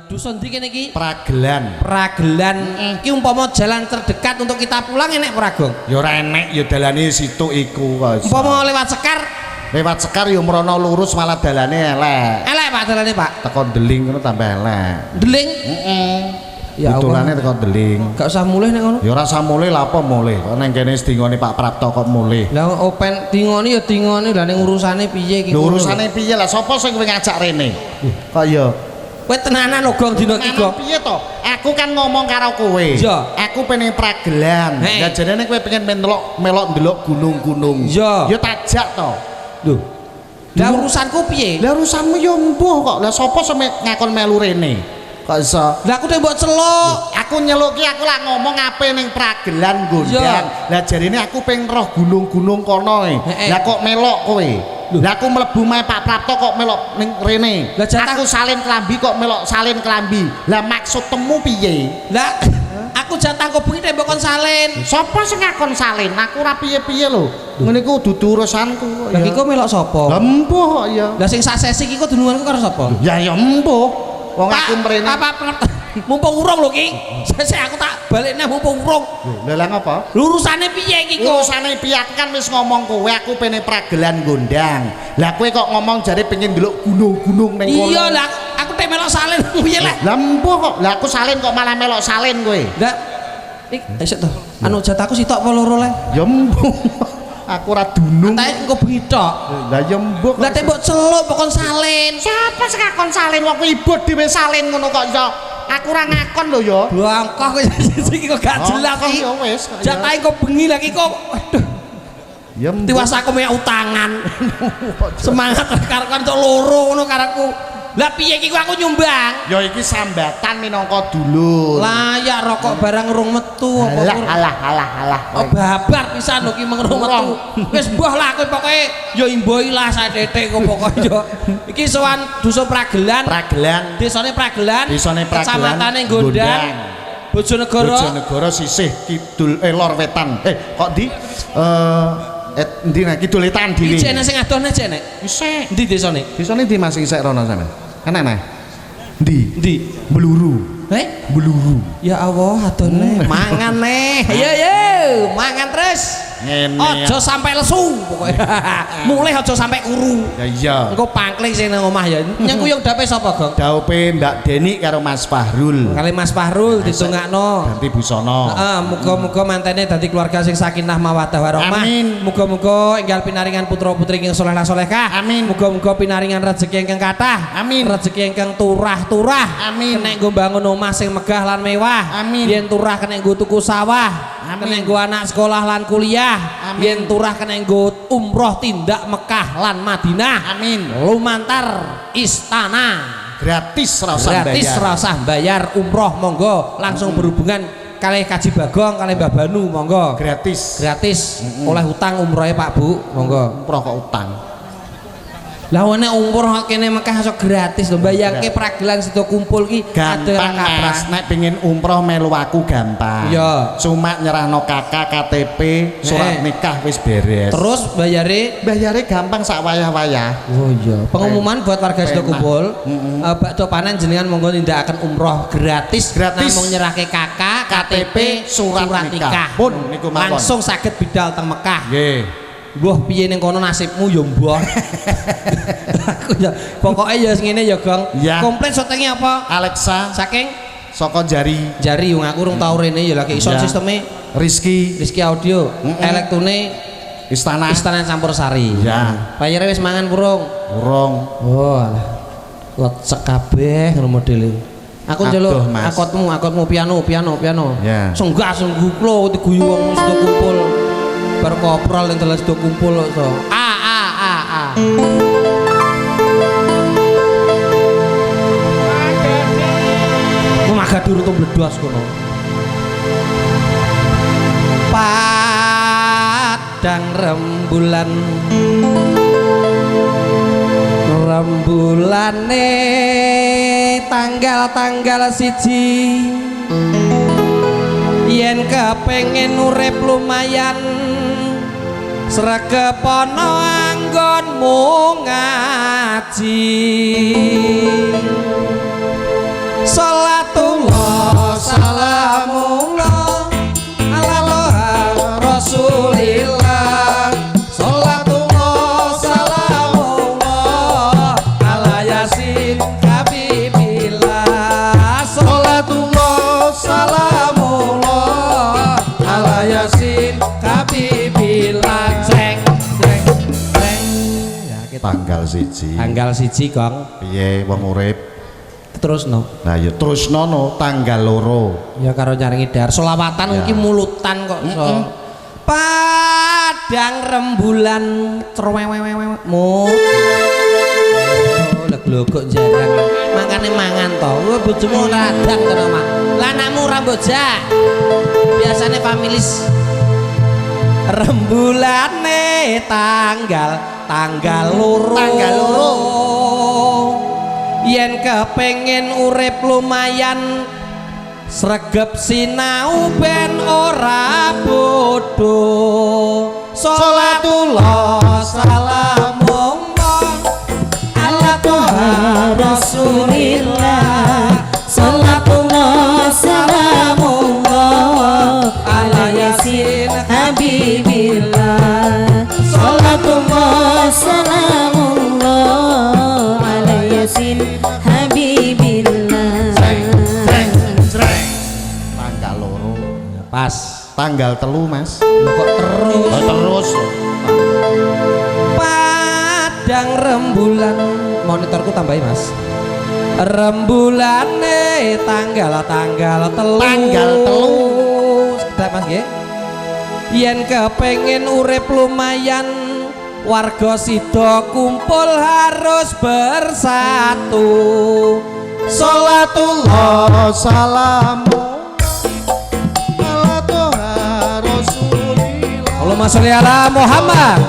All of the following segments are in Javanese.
Dusun ndi kene iki? Pragelan. Pragelan. Iki umpama jalan terdekat untuk kita pulang enek ora, Gong? Ya ora enek ya dalane situ iku kok. Umpama lewat Sekar. Lewat Sekar ya mrono lurus malah dalane elek. Elek Pak dalane, Pak. Teko Deling ngono tambah elek. Deling? Ya tulane teko Deling. Gak usah mulih nek ngono. Ya ora usah mulih lha apa mulih. Kok nang kene dingone Pak Prapto kok mulih. Lah open dingone ya dingone lah ning urusane piye iki? Lho urusane piye lah sapa sing kowe ngajak rene? Kok ya kowe tenanan lho Gong dina iki Gong. Piye to? Aku kan ngomong karo kowe. Iya. Aku pengen Pragelan. Lah jenenge kowe pengen melok ndelok gunung-gunung. Iya. Ya tajak to. Lho. Lah urusanku piye? Lah urusanmu ya mbuh kok. Lah sapa sing ngakon melu rene? Kok iso? Lah aku mbok celuk. Aku nyeluki aku lak ngomong ape ning Pragelan Gondang. Lah jarine aku pengen roh gunung-gunung kono e. Lah kok melok kowe? Lah aku mlebu mae Pak Prapto kok melok ning rene. Aku salin klambi kok melok salin klambi. Lah maksud temu piye? Lah aku jatah kok bengi tembok kon salin. Sapa sing ngakon salin? Aku ora piye-piye lho. Ngene iku dudu urusanku. Lah iki kok melok sapa? Lah empuh kok ya. Lah sing sak sesi iki kok dununganku karo sapa? Ya empuh. Wong aku mrene. Mumpung urung lho ki. Sesuk aku tak balekne mumpung urung. Lha lha ngapa? Lurusane piye iki kok? Lurusane piye aku kan wis ngomong kowe aku pengen Pragelan Gondang. Lah kowe kok ngomong jare pengen ndelok gunung-gunung ning kono. Iya lah aku teh melok salin piye lah. Lah empuh kok. Lah aku salin kok malah melok salin kowe. Lah isuk to. Anu jatahku sitok apa loro le? Ya empuh. Aku ora dunung. Atae engko bengi tok. Lah ya mbok. Lah tembok celuk pokon salin. Siapa sing ngakon salin wong ibu dhewe salin ngono kok iso. Aku ora ngakon lho ya. Bangkoh kowe iki kok gak jelas iki. Ya wis. Jatahe kok bengi lagi kok. Aduh. Ya tiwas aku mek utangan. Semangat karo kanca loro ngono karaku. Lah piye iki aku nyumbang? Ya iki sambatan minangka dulur. Lah ya rokok barang urung metu apa. Alah. Oh babar pisan lho ki mengrung metu. Wis mbah lah kowe pokoke ya imboi lah satetek kok pokoke yo. Iki sowan Dusun Pragelan. Desane Pragelan. Kacamatane Gondang. Bojonegoro sisih kidul lor wetan. Kok ndi? Endi nek kidul wetan dhewe. Iki enek sing adoh nek enek. Isih. Endi desane? Desane ndi Mas isih rono sampean? Kan enek. Ndi? Bluru. Bluru. Ya Allah, adone. Mangan neh. Ayo, mangan terus. Ngene. Aja sampai lesu pokoke. Mulih aja sampai kuru. Ya iya. Engko pangkling sing nang omah ya. Nyang kuyung dape sapa, Gong? Daupe Mbak Deni karo Mas Fahrul. Kali Mas Fahrul ditungakno. Ganti busana. Heeh, muga-muga mantene dadi keluarga sing sakinah mawaddah warahmah. Amin. Muga-muga enggal pinaringan putra-putri ingkang saleh salehah. Amin. Muga-muga pinaringan rezeki ingkang kathah. Amin. Rezeki ingkang turah-turah. Amin. Kena nggo bangun omah sing megah lan mewah. Amin. Yen turah kena nggo tuku sawah. Amin. Kena nggo anak sekolah lan kuliah. Amin. Yen turah kena nggo umroh tindak Mekah lan Madinah. Amin. Lumantar istana. Gratis rasah bayar umroh monggo langsung berhubungan kalih Kaji Bagong kalih Mbah Banu monggo gratis oleh utang umrohnya Pak Bu monggo umroh kok utang lah nek umroh kene Mekah iso gratis lho mbayarke Pragelan sido kumpul ki gampang Mas nek pengin umroh melu aku gampang iya cuma nyerahno kakak KTP surat nikah wis beres terus bayare gampang sak wayah-wayah oh iya pengumuman buat warga sido kumpul bakdo panen jenengan monggo nindakaken umroh gratis namung nyerahke kakak KTP surat nikah pun niku mawon langsung saged bidal teng Mekah nggih Mbah piye ning kono nasibmu ya mbah. Aku ya pokoke ya ngene ya Gong. Komplain syutinge apa? Alexa saking saka Jari wong aku urung tau rene ya lagi ison sisteme Rizky audio Elektune Istana Campur Sari. Ya. Bayare wis mangan urung? Oh alah. Lot sekabeh ngono modele. Aku njaluk akotmu piano. Ya. Senggah klo diguyu wong sedo kumpul. Bar koprol yang telah sudah kumpul so. Magadur untuk bledos kono. Padang rembulane tanggal siji yen kepengen urip lumayan sregepono anggonmu ngaji Salatullah salamullah ala toha rasulillah. Salatullah salamullah ala yasin habibillah. Salatullah salamullah ala yasin habibillah. Jreng jreng jreng. Ya kita tanggal 1. tanggal 1 Kong. Piye wong urip? Terus no. Nah ya terus no tanggal 2. Ya karo nyaringi dar selawatan iki mulutan kok so. Padang rembulan cerwewewemu. Oh leglogo jarang. Makane mangan to. Bojomu radang to, Mak. Lah anakmu rambut jak. Biasane familis rembulane tanggal 2. Tanggal 2. Yen kepengin urip lumayan sregep sinau ben ora bodoh. Salatullah salamullah ala toha rasulillah. Salatullah salamullah ala yasin habibillah. Salatullah salamullah ala yasin habibillah. Tanggal 2. Pas Tanggal 3 Mas. kok terus Terus padang rembulan. Monitorku tambahi Mas. Rembulane tanggal 3. Tanggal 3. Sekedap Mas nggih. Yen kepengin urip lumayan warga sida kumpul harus bersatu. Salatullah salamullah ala toha rasulillah. Allahumma sholli ala Muhammad.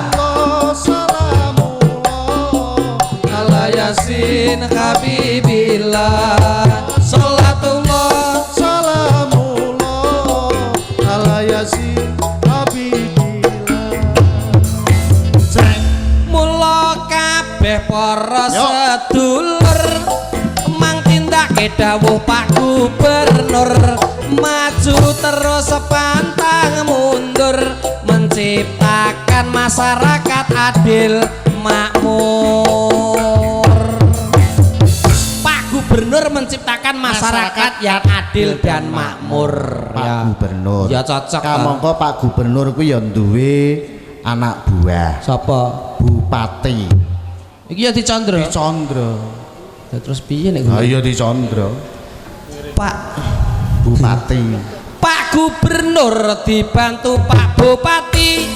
Ala yasin habibillah. Salatullah Salamullah ala yasin habibillah. mula kabeh para sedulur mang tindake dawuh Pak Gubernur. Maju terus pantang mundur menciptakan masyarakat adil makmur. Pak Gubernur menciptakan masyarakat yang adil dan makmur. Pak Gubernur. Ya cocok. Kamangka Pak Gubernur kuwi ya duwe anak buah. Sapa? Bupati. Iki ya dicandra. Dicandra. Ya terus piye nek Ha iya dicandra. Pak Bupati. Pak Gubernur dibantu Pak Bupati,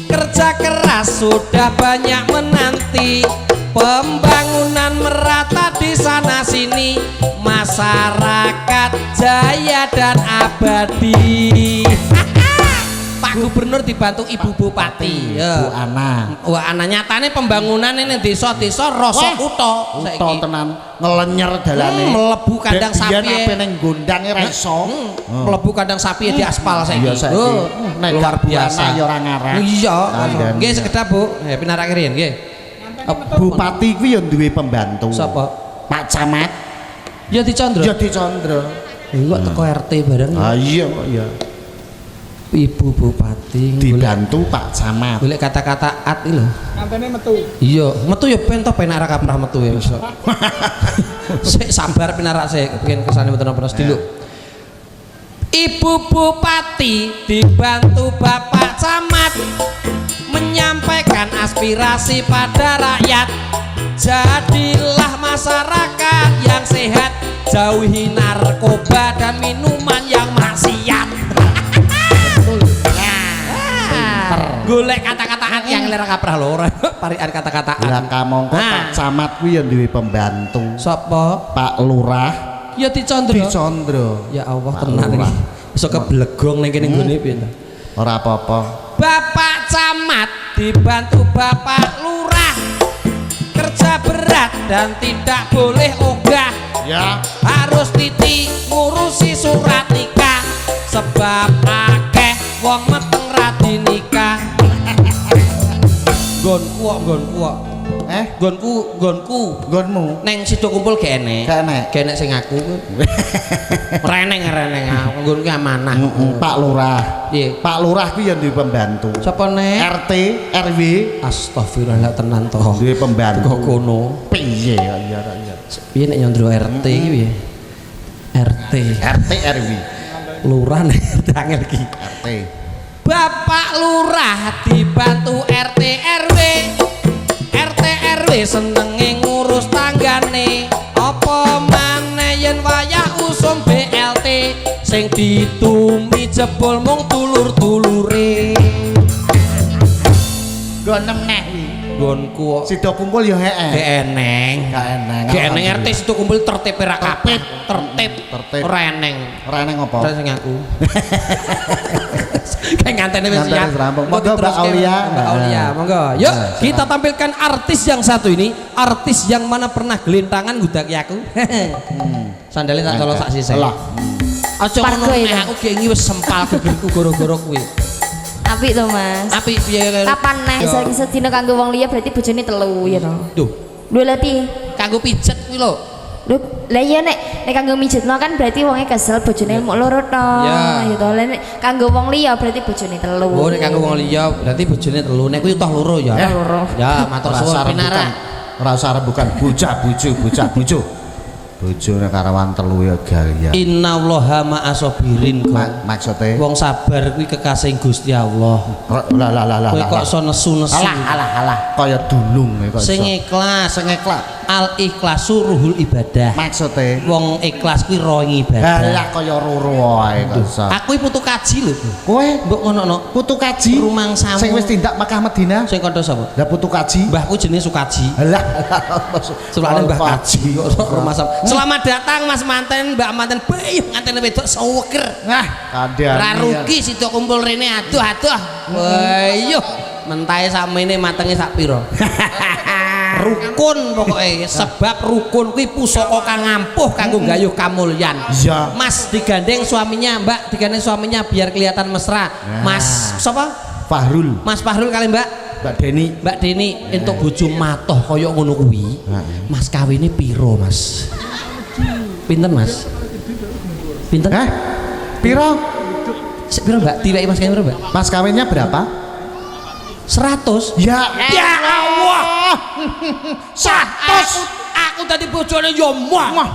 kerja keras sudah banyak menanti, pembangunan merata di sana sini, masyarakat jaya dan abadi. Pak Gubernur dibantu Ibu Bupati. Bu Ana. Wah, ana nyatane pembangunan ini desa-desa rasa kutha Kutha tenan ngelenyer dalane. mlebu kandang sapi. Biyen ape ning gondang e ra iso. Mlebu kandang sapi di aspal saiki. Iya saiki. Nek Luar biasa ya ora ngarah. Iya. Kandang. Nggih sekedap Bu. Pinarak riyen nggih. Bupati kuwi ya duwe pembantu. Sapa? Pak Camat. Ya dicandra. Ya dicandra. Kok teko RT bareng. Ah iya kok ya. Ibu Bupati Dibantu Pak Camat. golek kata-kata at iki lho. Kantene metu. Iya, metu ya ben to penak ra kaprah metu ya. Sik sabar pinarak sik, pengen kesane mboten napa sediluk. Ibu Bupati dibantu Bapak Camat menyampaikan aspirasi pada rakyat. Jadilah masyarakat yang sehat, jauhi narkoba dan minuman yang maksiat. Golek kata-kataan yang lera kaprah lho ora parikan kata-kataan. Lah kamangka Pak Camat kuwi ya duwe pembantu. Sapa? Pak Lurah. Ya dicandra. Dicandra. Ya Allah Pak tenan Lurah. iki. Iso keblegong ning kene nggone piye ta? Ora apa-apa. Bapak Camat dibantu Bapak Lurah. Kerja berat dan tidak boleh ogah. Ya. Harus titi ngurusi surat nikah sebab akeh wong meteng ra dinikah. Gon kuwak Nggonmu. Neng Sido Kumpul gak enek. Gak enek sing aku. Reneng nggonku ki amanah. Pak Lurah. Nggih. Pak Lurah kuwi ya duwe pembantu. Sapa nek? RT, RW. Astagfirullah tenan to. Duwe pembantu. Kok kono. Piye kok iya. Piye nek nyondro RT iki piye? RT RW. Lurah nek angel iki. RT. Bapak Lurah dibantu RT RW. RT RW senenge ngurus tanggane. Apa maneh yen wayah usum BLT sing ditumi jebol mung dulur-dulure. Gonem neh iki. Nggonku Sido Kumpul ya hek. Eneng. Gak eneng RT Sido Kumpul tertib ra kabeh. Tertib. Reneng. Reneng apa? Sing aku. Kayak ngantene wis siap. Monggo Mbak Aulia. Mbak Aulia, monggo. Yuk, kita tampilkan artis yang satu ini. Artis yang mana pernah gelintangan ngudaki aku. Sandalnya tak colok sak sisih. Lah. Aja ngono aku gengi wis sempal gegerku goro-goro kuwi. Apik to Mas. Apik piye? Kapan nek iso dina kanggo wong liya berarti bojone 3 ya to. Duh. Lho lha piye? Kanggo pijet kuwi lho. Lho, lah iya nek kanggo mijetno kan berarti wonge kesel bojone muk loro to. Ya to. Lah nek kanggo wong liya berarti bojone 3. Oh nek kanggo wong liya berarti bojone 3. Nek kuwi toh loro ya. Loro. Ya matur suwun pinara. Rasa bukan bocah bojo. Bojone karawan 3 ya gaya. Innallaha ma'asabirin kok. Maksude wong sabar kuwi kekasih Gusti Allah. Lah. Kowe kok iso nesu-nesu. Alah. Kaya dulung kok iso. Sing ikhlas. Al ikhlasu ruhul ibadah. Maksude wong ikhlas kuwi roh ibadah. Lah kaya roro wae kok iso. Aku putu kaji lho. Kowe mbok ngono putu kaji rumangsamu. Sing wis tindak Makkah Madinah. Sing kandha sapa? Lah putu kaji. Mbahku jenenge Sukaji. Lah. Sulane Mbah Kaji kok rumangsamu. Selamat datang Mas Manten, Mbak Manten. Bayuh ngantene wedok seweker. Nah, kandhane. Ra rugi Sido Kumpul rene aduh. Bayuh. Mentahe samene matenge sak pira? Rukun pokoknya sebab rukun kuwi pusaka kang ampuh kanggo gayuh kamulyan. Iya. Mas digandeng suaminya, Mbak digandeng suaminya biar kelihatan mesra. Mas sapa? Fahrul. Mas Fahrul kali Mbak Mbak Deni entuk bojo matoh kaya ngono kuwi. Mas kawine piro, Mas? Pinten, Mas? Pinten? Piro? Piro, Mbak? Tiweki Mas kawine piro, Mbak? Mas kawinnya berapa? 100. Ya Allah. 100. Aku tadi bojone yo mah.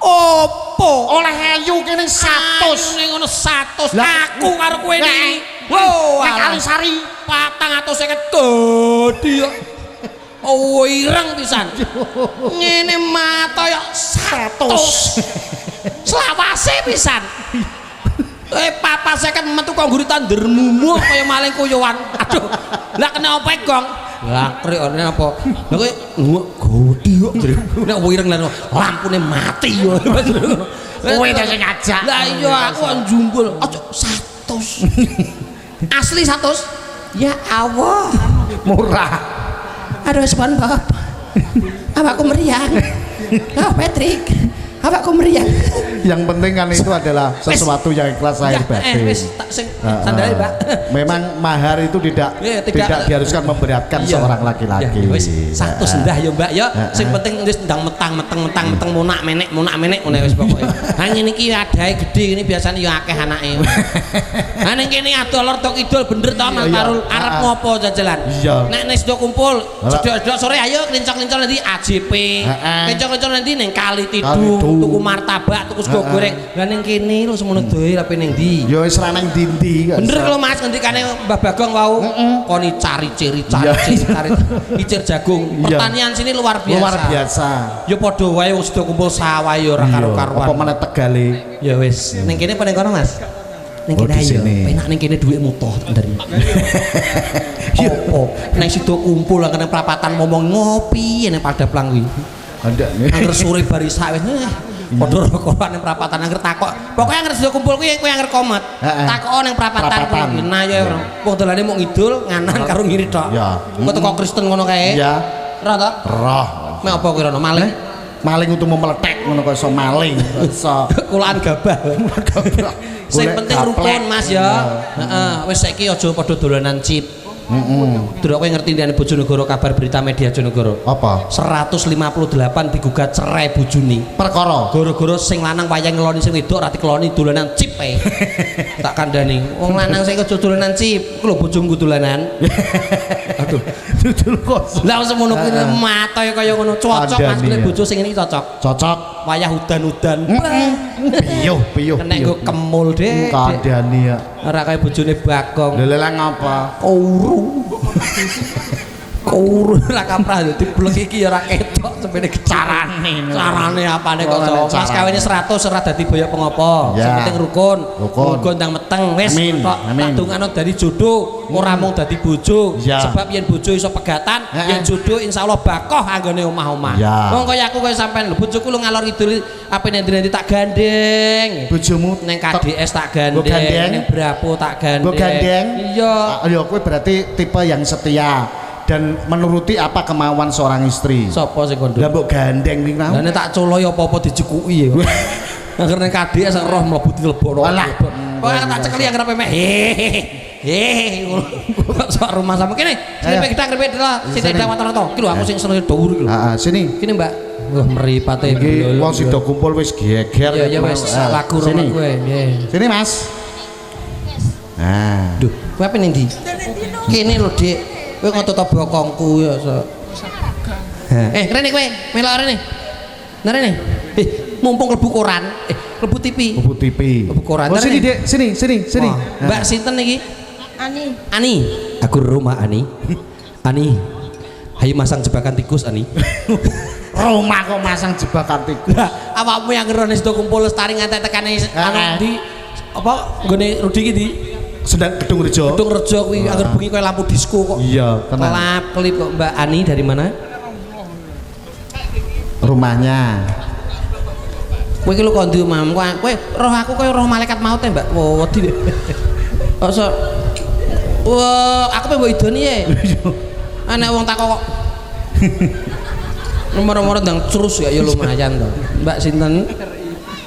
Opo? Oleh ayu kene 100. Ning ngono 100. Aku karo kowe iki. Wow, kali sari 450 dodi yo. Oh, ireng pisan. Ngene mata yo 100. Selawase pisan. Papa saya kan metu kok guritan dermumu kaya maling koyoan. Aduh. Lah kena opo gong? Lah krik ora apa? Lah kowe godi kok. Nek wireng lan lampune mati yo. Kowe ta sing ngajak. Lah iya aku njumbul. Aja 100. Asli 100? Ya Allah. Murah. Aduh SpongeBob. Awakku meriang. Oh Patrick. Awakku meriang. Yang penting kan itu adalah sesuatu yang ikhlas lahir batin. Sandalnya Mbak. Memang mahar itu tidak diharuskan memberatkan seorang laki-laki. Satu sendah ya Mbak ya. Sing penting wis ndang metang munak menek ngene wis pokoke. Ha ngene iki adahe gedhe ini biasanya ya akeh anake. Ha ning kene ado lor tok kidul bener to Mas Tarul arep ngopo jajalan. Nek Sido Kumpul jedok sore ayo klincok-klincok nanti AJP. Klincok-klincok nanti ning Kali Tidung. Tuku martabak, tuku sego goreng. Lah ning kene lho semono doe rape ning ndi? Ya wis ra nang ndi-ndi. Bener lho Mas ngendikane Mbah Bagong wau. Koni cari-ciri icir jagung. Pertanian sini luar biasa. Luar biasa. Ya padha wae wong Sido Kumpul sawah ya ora karo-karuan. Apa meneh Tegale. Ya wis. Ning kene apa ning kono Mas? Ning kene ayo. Penak ning kene dhuwitmu toh nderi. Opo? Ning Sido Kumpul nang prapatan ngomong ngopi ning Padaplang kuwi. Angger sore bari sak wis padha rokokan ning prapatan angger takok. Pokoke angger Sido Kumpul kuwi kowe angger komet. Takok ning prapatan kuwi. Nah ya wong dolane mung ngidul nganan karo ngiri tok. Engko teko Kristen ngono kae. Iya. Roh to? Roh. Mek apa kuwi rono maling? Maling untuk meletek ngono kok iso maling. Iso kulaan gabah. Sing penting rukun Mas ya. Heeh, wis saiki aja padha dolanan chip. Durung kowe ngerti ndene Bojonegoro kabar berita media Bojonegoro. Apa? 158 digugat cerai bojone. Perkara Gara-gara sing lanang wayah ngeloni sing wedok ora dikeloni dolanan cip ae. Tak kandhani. Wong lanang sing aja dolanan cip. Ku lho bojomu dolanan. Aduh, dudul kos. lah semono kuwi matoy kaya ngono. Cocok Mas kuwi bojo sing iki cocok. Cocok. Wayah udan-udan. Piyuh. Nek nggo kemul Dek. Kandhani ya. Ora kaya bojone Bagong. Lha lha ngapa? Kouru ra kaprah diblek iki ya ora ketok sepene carane apane kok Mas kawine 100 ora dadi boyo pengopo sing penting rukun ndang meteng wis kok tak dongano dari jodoh ora mung dadi bojo sebab yen bojo iso pegatan yen jodoh insyaallah bakoh anggone omah-omah wong kaya aku kaya sampean lho bojoku lu ngalor idul apene nanti tak gandeng bojomu ning KDS tak gandeng ning Brapo tak gandeng iya ya kowe berarti tipe yang setia dan menuruti apa kemauan seorang istri. Sopo sing kondo? Lah mbok gandeng ning nang. Lah nek tak coloy apa-apa dicukuki ya. Akhirnya KDS roh mlebu dilebono. Alah. Kok tak cekeli anggere pemek. Kok sak rumah sama kene. Sini pek kita ngrepet lah. Sini ndang motor-motor. Ki lho aku sing seneng dhuwur iki lho. Heeh, sini. Kene Mbak. Wah mripate iki wong sida kumpul wis geger. Ya wis laku rumah kowe. Sini Mas. Nah. Duh, kowe apa ning ndi? Kene lho, Dik. Kowe ngotot bokongku ya. Rene kowe, melok rene. Nah rene. Mumpung klebu koran, klebu TV. Klebu TV. Klebu koran. Oh sini, Dek. Sini. Mbak sinten iki? Ani. Aku rumah Ani. Ani. Hayu masang jebakan tikus Ani. Rumah kok masang jebakan tikus. Awakmu yang ngerone sedo kumpul lestari ngantek tekane anu di apa nggone Rudi iki di sedang Gedung Rejo. Gedung Rejo kuwi anggar bengi koyo lampu disko kok. Iya, tenang. Kelap-kelip kok. Mbak Ani dari mana? Rumahnya. Kowe iki lho kok ndi omahmu. Kowe roh aku koyo roh malaikat maut Mbak. Wedi. Kok wah, aku pengen mbok idoni ya. Ana wong takok kok. Nomor-nomor ndang terus ya lumayan to. Mbak sinten?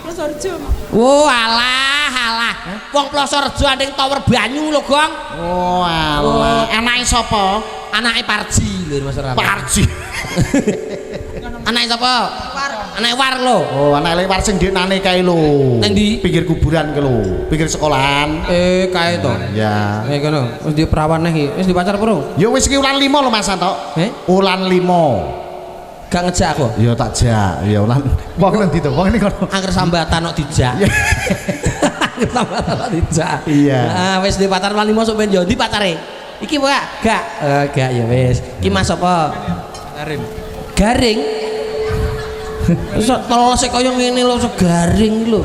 Plosorjo. Oh, alah. Wong Plosorjo andeng tower banyu lho, Gong. Oh, alah. Anake sapa? Anake Parji lho, Mas Rama. Parji. Anake sapa? War. Anake War lho. Oh, anake War sing deknane kae lho. Nang ndi? Pinggir kuburan ke lho, pinggir sekolahan. Kae to. Ya. Kono. Wis di perawan neh iki. Wis dipacar purung? Ya wis iki ulan 5 lho Mas Santo. Ulan 5. Gak ngejak aku? Ya tak jak, ya ulan. Wong nanti to, wong ini kono. Angger sambatan kok dijak. Angger sambatan kok dijak. Iya. Nah, wis di pacar ulan 5 sok ben yo ndi pacare? Iki wae gak? Gak ya wis. Iki Mas apa? Garing. Sok telose kaya ngene lho, sok garing lho.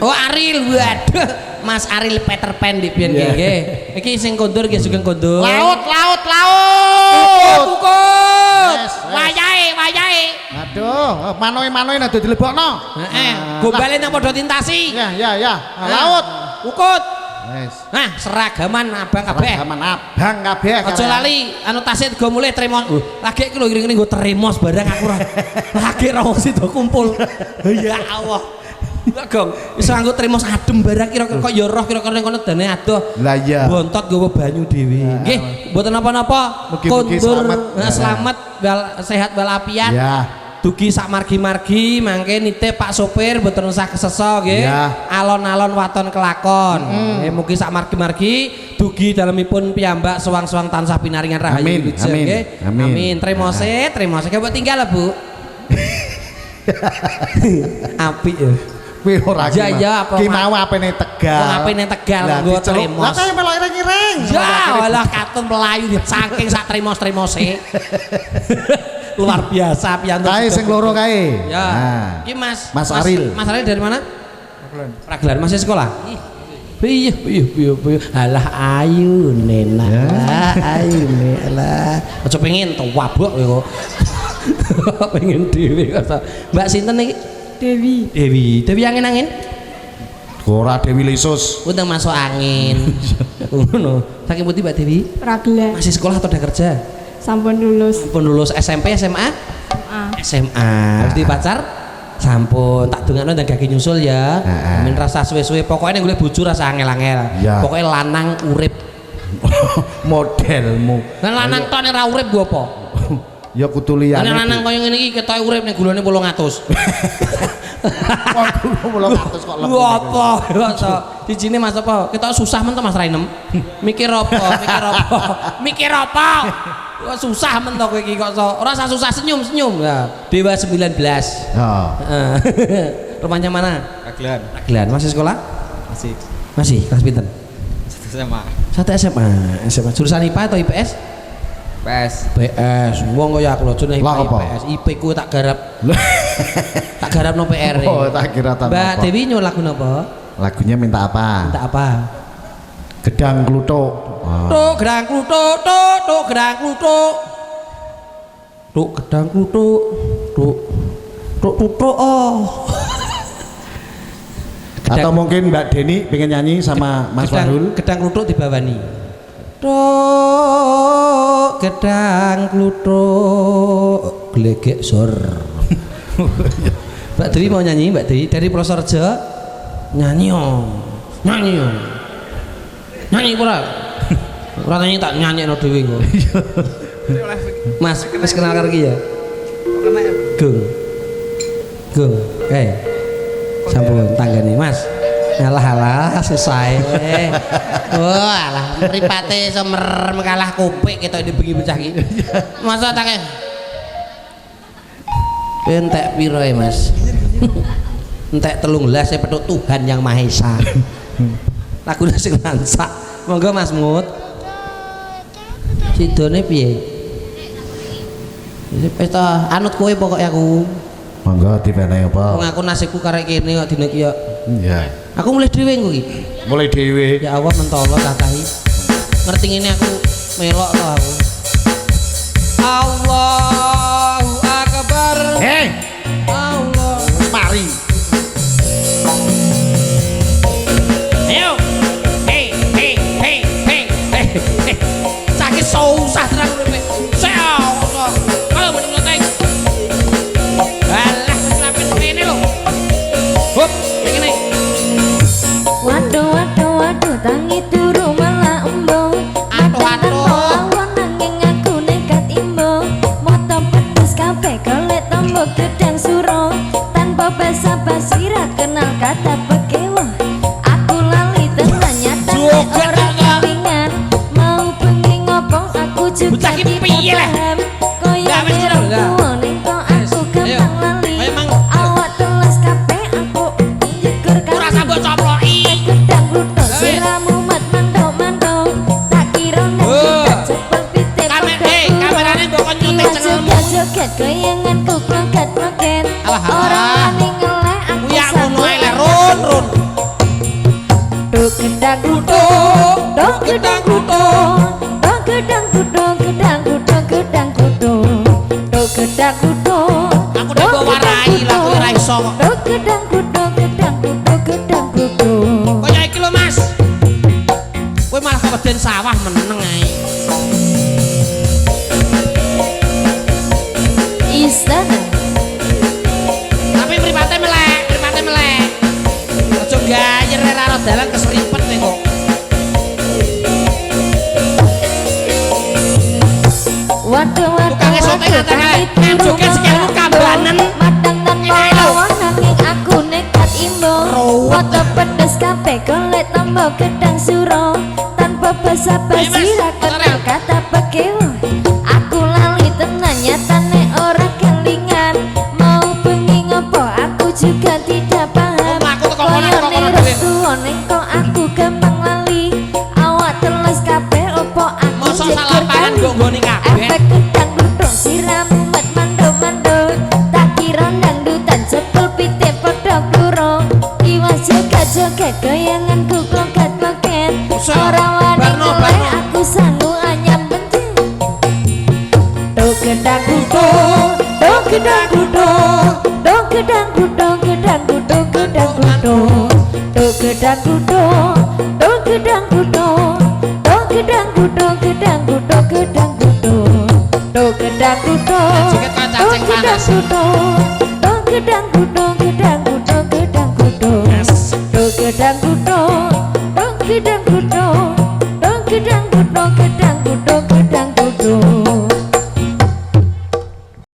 Oh, Aril, waduh. Mas Aril Peter Pan di biyen nggih. Iki sing kondur nggih sugeng kondur. Laut. Wayahe. Aduh, manoe nek dilebokno. Gombale nang padha tintasi. Ya. Laut. Ukut. Wes. Nah, seragaman abang kabeh. Seragaman abang kabeh. Aja lali anu tasih digo mulih tremos. Lagi iki lho ngene nggo tremos barang aku ora. Lagi ra wong sida kumpul. Ya Allah. Gong, iso nganggo tremos adem barang kira-kira kok ya roh kira-kira kono dene adoh. Lah iya. Bontot nggawa banyu dhewe. Nggih, mboten napa-napa. Kondur selamat sehat walafiat. Ya. Dugi sak margi-margi mangke nitip Pak sopir mboten usah keseso nggih. Alon-alon waton kelakon. Mugi sak margi-margi dugi dalemipun piyambak suwang-suwang tansah pinaringan rahayu nggih. Amin. Tremose. Kok tinggal lah, Bu. Apik ya. Kuwi ora ki mau apene Tegal. Wong apene Tegal nggo tremos. Lah kaya melok ireng-ireng. Ya, walah katun melayu saking sak tremos-tremose. Luar biasa piantun. Kae sing loro kae. Ya. Iki Mas Aril. Mas Aril dari mana? Pragelan. Masih sekolah? Iya. Alah ayu nena. Ayu nena. Aja pengen wabok kok. Pengen dhewe kok. Mbak sinten iki? Dewi angin-angin? Ora Dewi Lisus. Udah masuk angin. Ngono. Saking putih Mbak Dewi? Pragelan. Masih sekolah atau udah kerja? Sampun lulus. SMP, SMA? SMA. Harus dipacar? Sampun. Tak dongakno ndang gagi nyusul ya. Amin rasa suwe-suwe. Pokoknya golek bojo rasa angel-angel. Pokoknya lanang urip Modelmu. Lah lanang tok nek ora urip gua apa? Ya kudu liyane. Nek lanang koyo ngene iki ketoke urip nek gulane 800. Waduh 800 kok lebih. Lho apa? Dijine Mas apa? Ketok susah men to Mas Rainem. Mikir apa? Mikir apa? Kok susah men to kowe iki kok ora usah susah senyum-senyum. Nah, Dewa 19. Heeh. Rumahnya mana? Ragelan. Ragelan. Masih sekolah? Masih. Masih kelas pinten? SMA. Satu SMA. SMA jurusan IPA atau IPS? PS. PS. Wong kaya aku lho jenenge Lah apa? IPS. IP ku tak garap. Tak garap no PR. Oh, tak kira tak Mbak apa. Dewi nyuwun lagu napa? Lagunya minta apa? Minta apa? Gedang kluthuk. Tuk gedang kluthuk, tuk gedang kluthuk. Tuk gedang kluthuk, tuk oh. Atau mungkin Mbak Deni pengen nyanyi sama Mas Warul. Gedang kluthuk dibawani. Tuk gedang kluthuk glegek sor. Mbak Dewi mau nyanyi, Mbak Dewi dari Prosorjo. Nyanyi nyanyi pura ora nyanyi tak nyanyi no dhewe kok. Mas wis kenal karo iki ya Gung sampun tanggane Mas alah selesai oh alah mripate semer mekalah kopik ketok di bengi pecah iki masa tak entek piro e Mas entek 13 saya petuk Tuhan yang Maha Esa. Lagune sing lansak. Monggo Mas Mut. Sidone piye? Wis ta anut kowe pokoke aku. Monggo dipenehi apa? Wong aku nasibku karek kene kok dina iki ya. Iya. Aku mulai dhewe engko iki. Mulai dhewe. Ya Allah mentolo tatahi. Ngerti ngene aku melok to aku. Allahu Akbar. Hei, Allah. mari. Sakit susah terang uripe. Seono. Kalau mending ngeteng. Alah, sampeyan ngene lho. Hop, ngene. Waduh tangi turu malah embung. Aduh. Nanging aku nekat imbung. Moto pedes kabeh golek tombok gedang suro. Tanpa basa-basi ra kenal kata pekewo. Aku lali tenan nyatane ora kelingan. Mau bengi ngopo aku juga tidak paham. Koyo tuane kok aku gampang lali. Awak teles kabeh aku njegur Ora sambut coploki. gedang kluthuk siramu mat mandok-mandok. Tak kira nek cepet pite Kamerane mbok kon nyuting cengelmu. joget goyanganku kloget-kloget. Alah, Ora wani ngelek aku Kuyak ngono ae le run. Duk gedang kluthuk, duk gedang kluthuk, duk gedang kluthuk, gedang kluthuk, gedang kluthuk, duk gedang kluthuk. Aku udah bawa warai lah kowe ora iso kok. Duk gedang kluthuk, gedang kluthuk, gedang kluthuk. Kaya iki lho Mas. Kowe malah keweden sawah meneng ae. Istana Tapi mripate melek. Aja gayer ora ora dalan keseripet nek kok. waduh Tukange sote ngatakan, joget sikilmu kambanen. Madang tanpa lawan nanging aku nekat imbang. Foto pedes kabeh golek tombok gedang suro. Tanpa basa-basi ra kenal kata pekewo. Aku lali tenan nyatane ora kelingan. Mau bengi ngopo aku juga tidak paham. Koyone restu ning kok aku gampang lali. Awak teles kabeh opo aku Mosok salah pangan gonggone kabeh. efek gedang kluthuk siramu mat mandok-mandok. Tak kira dangdutan jebul pitik padha kluro. Iwas joget-joget goyanganku kloget-kloget. Ora wani ngelek aku sanggup anyam benci. Duk gedang kluthuk, duk gedang kluthuk, duk gedang kluthuk, gedang kluthuk, gedang kluthuk, duk gedang kluthuk, duk gedang kluthuk, duk gedang kluthuk, gedang kluthuk, gedang kluthuk, duk gedang kluthuk, Joget kok cacing panas. duk gedang kluthuk, gedang kluthuk, gedang kluthuk, duk gedang kluthuk, duk gedang kluthuk, duk gedang kluthuk, duk gedang kutro